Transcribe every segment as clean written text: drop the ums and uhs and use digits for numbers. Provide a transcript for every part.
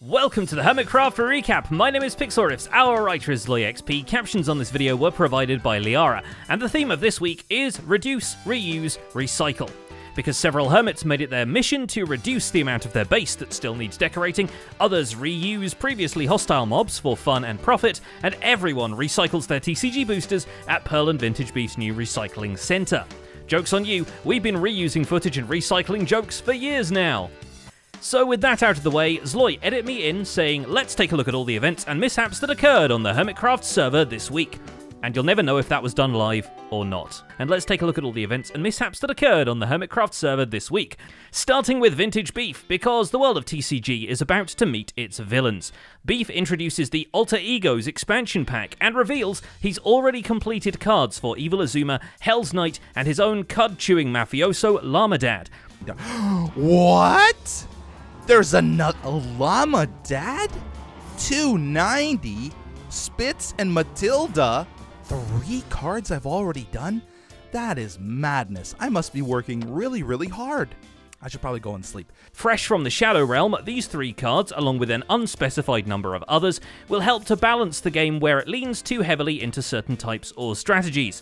Welcome to the Hermitcraft recap. My name is Pixlriffs, our writer is LoyXP. Captions on this video were provided by Liara, and the theme of this week is reduce, reuse, recycle. Because several hermits made it their mission to reduce the amount of their base that still needs decorating, others reuse previously hostile mobs for fun and profit, and everyone recycles their TCG boosters at Pearl and Vintage Beef's new recycling centre. Joke's on you, we've been reusing footage and recycling jokes for years now. So with that out of the way, Zloy edit me in saying, let's take a look at all the events and mishaps that occurred on the Hermitcraft server this week. And you'll never know if that was done live or not. And let's take a look at all the events and mishaps that occurred on the Hermitcraft server this week. Starting with Vintage Beef, because the world of TCG is about to meet its villains. Beef introduces the Alter Egos expansion pack and reveals he's already completed cards for Evil Azuma, Hell's Knight, and his own cud-chewing mafioso Llama Dad. What? There's another Llama Dad? 290? Spitz and Matilda? 3 cards I've already done? That is madness. I must be working really hard. I should probably go and sleep. Fresh from the Shadow Realm, these 3 cards, along with an unspecified number of others, will help to balance the game where it leans too heavily into certain types or strategies.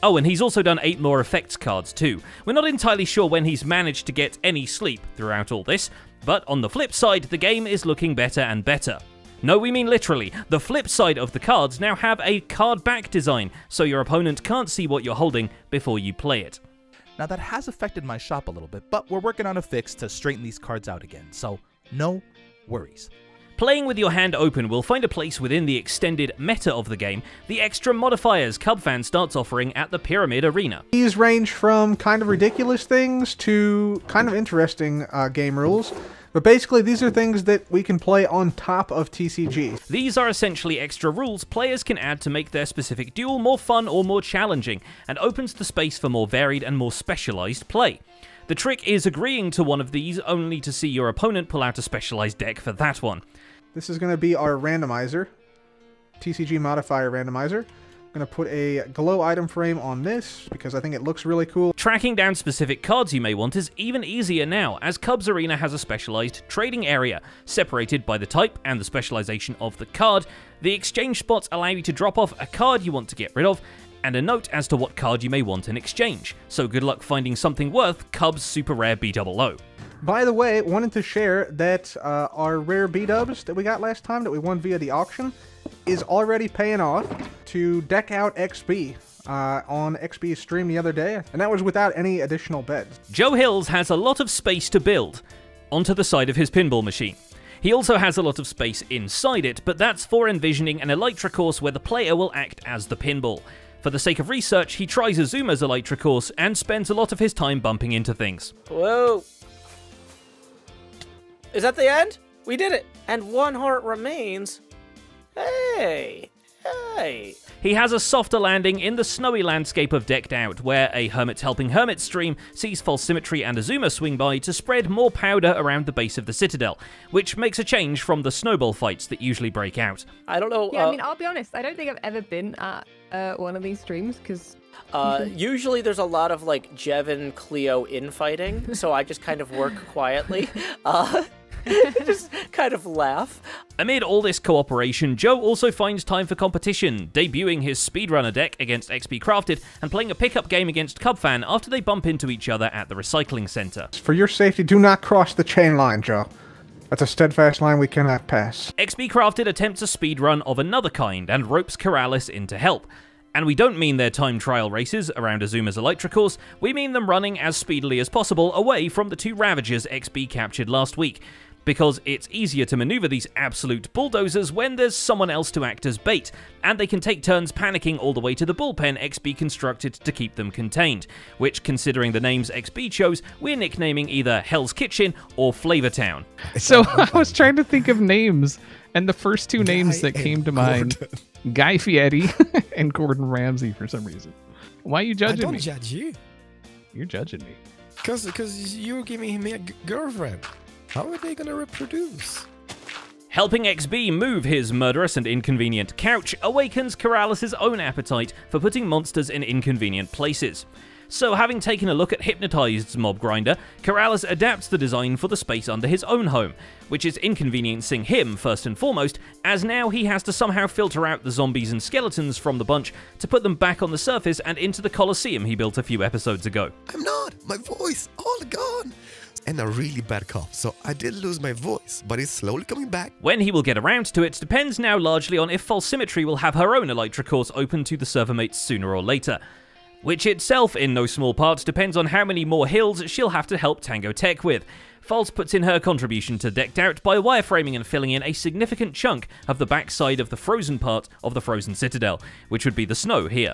Oh, and he's also done 8 more effects cards too. We're not entirely sure when he's managed to get any sleep throughout all this, but on the flip side, the game is looking better and better. No, we mean literally. The flip side of the cards now have a card back design, so your opponent can't see what you're holding before you play it. Now that has affected my shop a little bit, but we're working on a fix to straighten these cards out again, so no worries. Playing with your hand open will find a place within the extended meta of the game, the extra modifiers Cubfan starts offering at the Pyramid Arena. These range from kind of ridiculous things to kind of interesting game rules. But basically, these are things that we can play on top of TCG. These are essentially extra rules players can add to make their specific duel more fun or more challenging, and opens the space for more varied and more specialized play. The trick is agreeing to one of these only to see your opponent pull out a specialized deck for that one. This is going to be our randomizer, TCG modifier randomizer. I'm going to put a glow item frame on this because I think it looks really cool. Tracking down specific cards you may want is even easier now, as Cubs Arena has a specialized trading area, separated by the type and the specialization of the card. The exchange spots allow you to drop off a card you want to get rid of, and a note as to what card you may want in exchange. So good luck finding something worth Cubs Super Rare B00. By the way, wanted to share that our rare B-dubs that we got last time that we won via the auction is already paying off to deck out XB on XB's stream the other day, and that was without any additional beds. Joe Hills has a lot of space to build onto the side of his pinball machine. He also has a lot of space inside it, but that's for envisioning an Elytra course where the player will act as the pinball. For the sake of research, he tries Azuma's Elytra course and spends a lot of his time bumping into things. Whoa! Is that the end? We did it! And 1 heart remains. Hey! Hey! He has a softer landing in the snowy landscape of Decked Out, where a Hermit's Helping Hermit stream sees False Symmetry and Azuma swing by to spread more powder around the base of the Citadel, which makes a change from the snowball fights that usually break out. I don't know. Yeah, I mean, I'll be honest, I don't think I've ever been at one of these streams, because... usually there's a lot of, like, Jevin Cleo infighting, so I just kind of work quietly. Just kind of laugh. Amid all this cooperation, Joe also finds time for competition, debuting his speedrunner deck against XP Crafted and playing a pickup game against Cubfan after they bump into each other at the recycling center. For your safety, do not cross the chain line, Joe. That's a steadfast line we cannot pass. XP Crafted attempts a speedrun of another kind and ropes Corrales in to help. And we don't mean their time trial races around Azuma's Elytra course, we mean them running as speedily as possible away from the 2 Ravagers XP captured last week. Because it's easier to maneuver these absolute bulldozers when there's someone else to act as bait, and they can take turns panicking all the way to the bullpen XB constructed to keep them contained, which, considering the names XB chose, we're nicknaming either Hell's Kitchen or Flavortown. So I was trying to think of names, and the first 2 names that came to mind, Guy Fieri and Gordon Ramsay for some reason. Why are you judging me? I don't judge you. You're judging me. Because you're giving me a girlfriend. How are they gonna reproduce? Helping XB move his murderous and inconvenient couch awakens Corrales' own appetite for putting monsters in inconvenient places. So having taken a look at Hypnotized's mob grinder, Keralis adapts the design for the space under his own home, which is inconveniencing him first and foremost, as now he has to somehow filter out the zombies and skeletons from the bunch to put them back on the surface and into the Colosseum he built a few episodes ago. I'm not. My voice, all gone. And a really bad cough, so I did lose my voice, but it's slowly coming back. When he will get around to it depends now largely on if False Symmetry will have her own Elytra course open to the server mates sooner or later. Which itself, in no small part, depends on how many more hills she'll have to help Tango Tech with. False puts in her contribution to Decked Out by wireframing and filling in a significant chunk of the backside of the frozen part of the Frozen Citadel, which would be the snow here.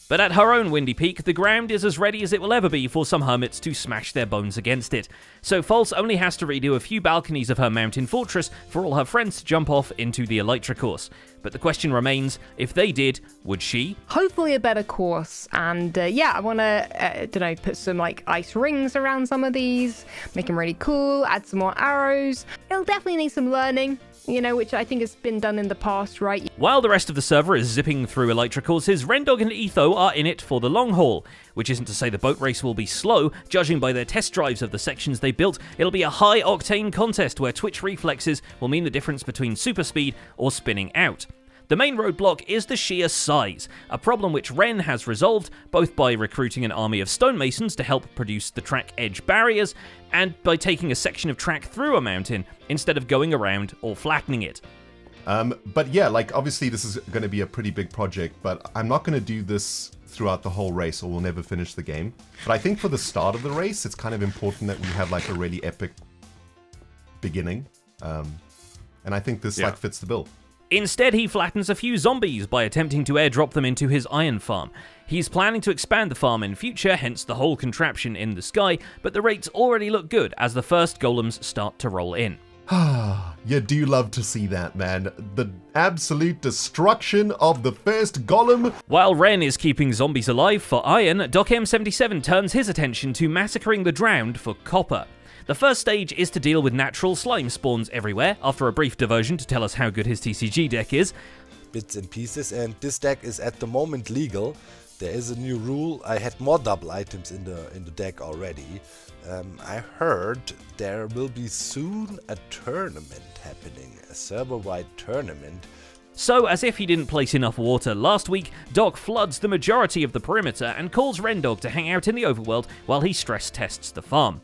But at her own Windy Peak, the ground is as ready as it will ever be for some hermits to smash their bones against it. So False only has to redo a few balconies of her mountain fortress for all her friends to jump off into the Elytra course. But the question remains, if they did, would she? Hopefully a better course. And yeah, I want to, put some like ice rings around some of these, make them really cool, add some more arrows. It'll definitely need some learning, which I think has been done in the past, right? While the rest of the server is zipping through Elytra courses, Rendog and Etho are in it for the long haul, which isn't to say the boat race will be slow. Judging by their test drives of the sections they built, it'll be a high-octane contest where twitch reflexes will mean the difference between super speed or spinning out. The main roadblock is the sheer size, a problem which Ren has resolved both by recruiting an army of stonemasons to help produce the track edge barriers, and by taking a section of track through a mountain instead of going around or flattening it. But yeah, obviously this is going to be a pretty big project, but I'm not going to do this throughout the whole race or we'll never finish the game. But I think for the start of the race, it's kind of important that we have a really epic beginning. And I think this fits the bill. Instead, he flattens a few zombies by attempting to airdrop them into his iron farm. He's planning to expand the farm in future, hence the whole contraption in the sky, but the rates already look good as the first golems start to roll in. You do love to see that, man. The absolute destruction of the first golem. While Ren is keeping zombies alive for iron, Doc M77 turns his attention to massacring the drowned for copper. The first stage is to deal with natural slime spawns everywhere, after a brief diversion to tell us how good his TCG deck is. Bits and pieces, and this deck is at the moment legal. There is a new rule. I had more double items in the deck already. I heard there will be soon a tournament happening, a server-wide tournament. So, as if he didn't place enough water last week, Doc floods the majority of the perimeter and calls Rendog to hang out in the overworld while he stress tests the farm.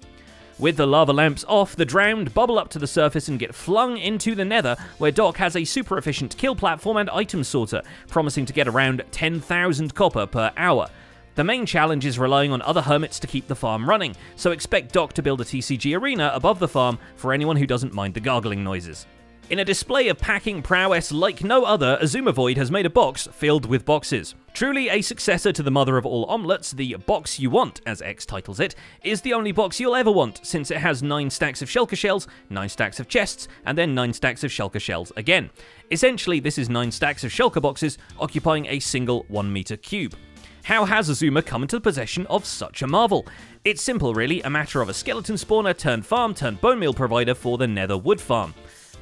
With the lava lamps off, the drowned bubble up to the surface and get flung into the nether, where Doc has a super efficient kill platform and item sorter, promising to get around 10,000 copper per hour. The main challenge is relying on other hermits to keep the farm running, so expect Doc to build a TCG arena above the farm for anyone who doesn't mind the gargling noises. In a display of packing prowess like no other, Azuma Void has made a box filled with boxes. Truly a successor to the mother of all omelettes, the box you want, as X titles it, is the only box you'll ever want, since it has 9 stacks of shulker shells, 9 stacks of chests, and then 9 stacks of shulker shells again. Essentially, this is 9 stacks of shulker boxes occupying a single 1 meter cube. How has Azuma come into possession of such a marvel? It's simple really, a matter of a skeleton spawner turned farm turned bone meal provider for the nether wood farm.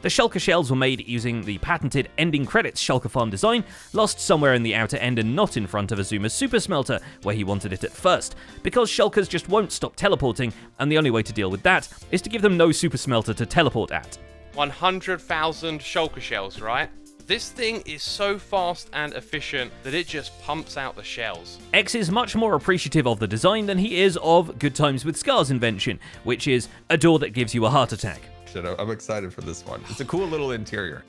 The shulker shells were made using the patented ending credits shulker farm design, lost somewhere in the outer end and not in front of Azuma's super smelter, where he wanted it at first, because shulkers just won't stop teleporting, and the only way to deal with that is to give them no super smelter to teleport at. 100,000 shulker shells, right? This thing is so fast and efficient that it just pumps out the shells. X is much more appreciative of the design than he is of Good Times with Scars' invention, which is a door that gives you a heart attack. I'm excited for this one. It's a cool little interior.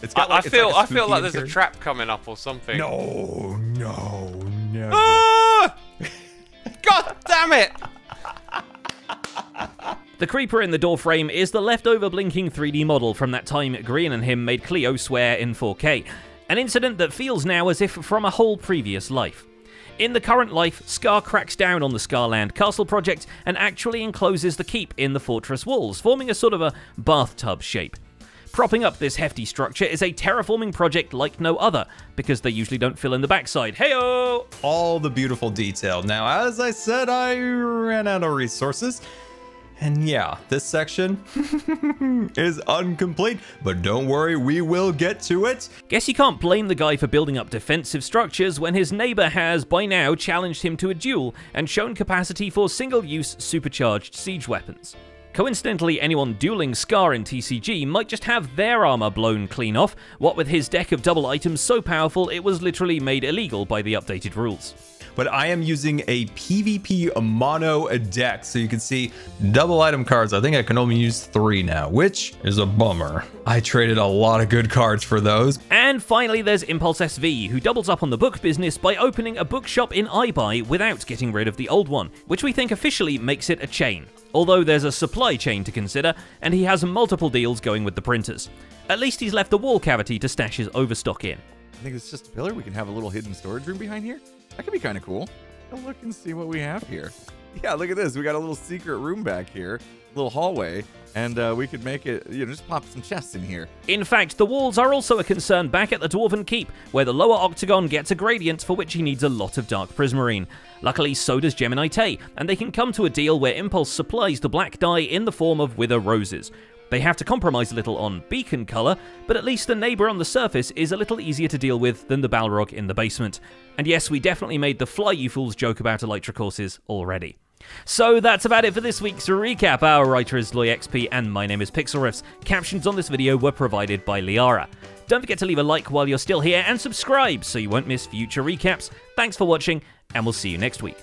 It's got I feel like there's a trap coming up or something. No, never. Ah! God damn it! The creeper in the doorframe is the leftover blinking 3D model from that time Grian and him made Cleo swear in 4K, an incident that feels now as if from a whole previous life. In the current life, Scar cracks down on the Scarland Castle project and actually encloses the keep in the fortress walls, forming a sort of a bathtub shape. Propping up this hefty structure is a terraforming project like no other, because they usually don't fill in the backside. Heyo! All the beautiful detail. Now, as I said, I ran out of resources. And yeah, this section is incomplete, but don't worry, we will get to it. Guess you can't blame the guy for building up defensive structures when his neighbor has, by now, challenged him to a duel and shown capacity for single-use supercharged siege weapons. Coincidentally, anyone dueling Scar in TCG might just have their armor blown clean off, what with his deck of double items so powerful it was literally made illegal by the updated rules. But I am using a PvP mono deck, so you can see double item cards. I think I can only use 3 now, which is a bummer. I traded a lot of good cards for those. And finally, there's Impulse SV, who doubles up on the book business by opening a bookshop in iBuy without getting rid of the old one, which we think officially makes it a chain. Although there's a supply chain to consider, and he has multiple deals going with the printers. At least he's left a wall cavity to stash his overstock in. I think it's just a pillar. We can have a little hidden storage room behind here. That could be kind of cool. I'll look and see what we have here. Yeah, look at this. We got a little secret room back here, little hallway, and we could make it, just pop some chests in here. In fact, the walls are also a concern back at the Dwarven Keep, where the lower octagon gets a gradient for which he needs a lot of Dark Prismarine. Luckily, so does Gemini Tay, and they can come to a deal where Impulse supplies the black dye in the form of Wither Roses. They have to compromise a little on beacon color, but at least the neighbor on the surface is a little easier to deal with than the Balrog in the basement. And yes, we definitely made the fly you fools joke about Elytra courses already. So that's about it for this week's recap. Our writer is LoyXP and my name is PixelRiffs. Captions on this video were provided by Liara. Don't forget to leave a like while you're still here and subscribe so you won't miss future recaps. Thanks for watching and we'll see you next week.